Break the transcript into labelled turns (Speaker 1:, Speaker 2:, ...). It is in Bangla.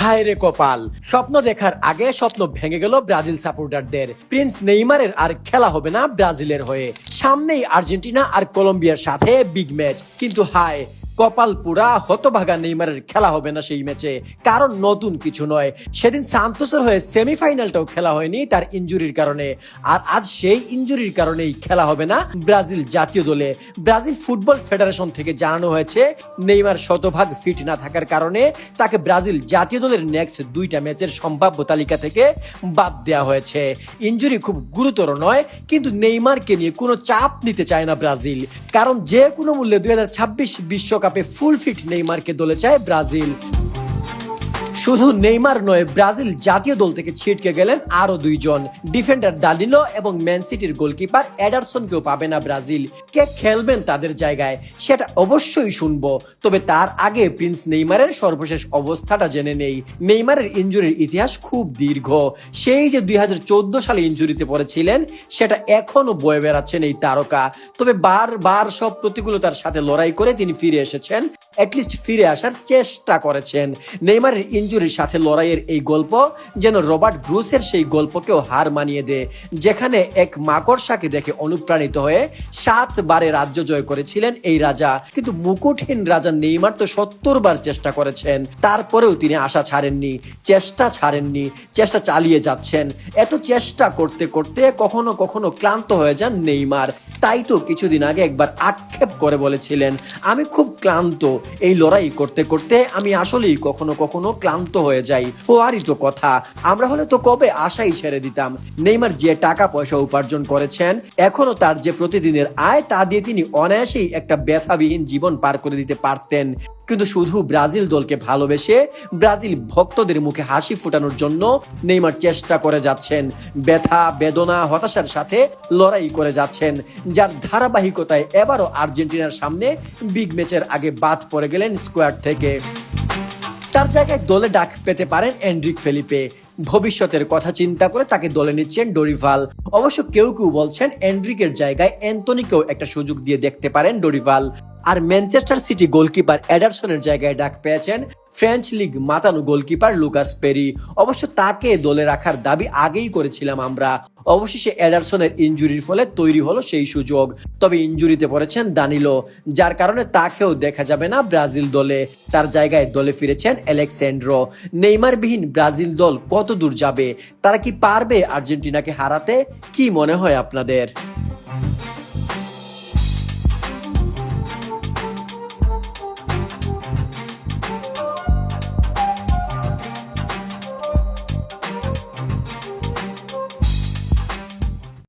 Speaker 1: হায় রে কপাল, স্বপ্ন দেখার আগে স্বপ্ন ভেঙে গেল ব্রাজিল সাপোর্টারদের। প্রিন্স নেইমারের আর খেলা হবে না ব্রাজিলের হয়ে। সামনেই আর্জেন্টিনা আর কলম্বিয়ার সাথে বিগ ম্যাচ, কিন্তু হায় কপাল পুরা, হতভাগা নেইমারের খেলা হবে না সেই ম্যাচে। কারণ নতুন কিছু নয়, সেদিন সান্তোসের হয়ে সেমিফাইনালটাও খেলা হয়নি তার ইনজুরির কারণে। আর আজ সেই ইনজুরির কারণেই খেলা হবে না ব্রাজিল জাতীয় দলে। ব্রাজিল ফুটবল ফেডারেশন থেকে জানানো হয়েছে নেইমার শতভাগ ফিট না থাকার কারণে তাকে ব্রাজিল জাতীয় দলের নেক্সট 2টা ম্যাচের সম্ভাব্য তালিকা থেকে বাদ দেওয়া হয়েছে। ইনজুরি খুব গুরুতর নয়, কিন্তু নেইমারকে নিয়ে কোনো চাপ নিতে চায় না ব্রাজিল। কারণ যে কোনো মূল্যে 2026 বিশ্বকাপে ফুল ফিট নেইমারকে দলে চায় ব্রাজিল। শুধু নেইমার নয়, ব্রাজিল জাতীয় দল থেকে ছিটকে গেলেন আরো 2 জন। ডিফেন্ডার দানিলো এবং ম্যান সিটির গোলকিপার এডারসনকেও পাবে না ব্রাজিল। কে খেলবেন তাদের জায়গায় সেটা অবশ্যই শুনবো, তবে তার আগে প্রিন্স নেইমারের সর্বশেষ অবস্থাটা জেনে নেই। নেইমারের ইনজুরির ইতিহাস খুব দীর্ঘ। সেই যে 2014 সালে ইনজুরিতে পড়েছিলেন, সেটা এখনো বয়ে বেড়াচ্ছেন এই তারকা। তবে বারবার সব প্রতিকূলতার সাথে লড়াই করে তিনি ফিরে এসেছেন, অ্যাটলিস্ট ফিরে আসার চেষ্টা করেছেন। নেইমারের ইনজুরির সাথে লড়াইয়ের এই গল্প যেন রবার্ট ব্রুসের সেই গল্পকেও হার মানিয়ে দেয়, যেখানে এক মাকড়সাকে দেখে অনুপ্রাণিত হয়ে 7 বারে রাজ্য জয় করেছিলেন এই রাজা। কিন্তু মুকুটহীন রাজা নেইমার তো 70 বার চেষ্টা করেছেন, তারপরেও তিনি আশা ছাড়েননি, চেষ্টা চালিয়ে যাচ্ছেন। এত চেষ্টা করতে করতে কখনো কখনো ক্লান্ত হয়ে যান নেইমার। তাই তো কিছুদিন আগে একবার আক্ষেপ করে বলেছিলেন, আমি খুব ক্লান্ত, এই লড়াই করতে করতে আমি আসলেই কখনো কখনো ক্লান্ত হয়ে যাই। হওয়ারই তো কথা, আমরা হলে তো কবে আশাই ছেড়ে দিতাম। নেইমার যে টাকা পয়সা উপার্জন করেছেন, এখনো তার যে প্রতিদিনের আয়, তা দিয়ে তিনি অনায়াসেই একটা ব্যথাবিহীন জীবন পার করে দিতে পারতেন। কিন্তু শুধু ব্রাজিল দলকে ভালোবেসে ব্রাজিল ভক্তদের মুখে হাসি ফোটানোর জন্য নেইমার চেষ্টা করে যাচ্ছেন। ব্যথা, বেদনা, হতাশার সাথে লড়াই করে যাচ্ছেন, যার ধারাবাহিকতায় এবারও আর্জেন্টিনার সামনে বিগ ম্যাচের আগে বাদ পড়ে গেলেন স্কোয়াড থেকে। তার জায়গায় দলে ডাক পেতে পারেন এনরিক ফেলিপে। ভবিষ্যতের কথা চিন্তা করে তাকে দলে নিচ্ছেন ডোরিভাল। অবশ্য কেউ কেউ বলছেন এনরিকের জায়গায় অ্যান্টনিকেও একটা সুযোগ দিয়ে দেখতে পারেন ডোরিভাল। আর ম্যানচেস্টার সিটি গোলকিপার এডারসনের জায়গায় ডাক পেয়েছেন ফ্রেঞ্চ লিগ মাতানো গোলকিপার লুকাস পেরি। অবশ্য তাকে দলে রাখার দাবি আগেই করেছিলাম আমরা। অবশেষে এডারসনের ইনজুরির ফলে তৈরি হলো সেই সুযোগ। তবে ইনজুরিতে পড়েছেন দানিলো, যার কারণে তাকেও দেখা যাবে না ব্রাজিল দলে। তার জায়গায় দলে ফিরেছেন আলেক্সান্দ্রো। নেইমারবিহীন ব্রাজিল দল কত দূর যাবে? তারা কি পারবে আর্জেন্টিনাকে হারাতে? কি মনে হয় আপনাদের?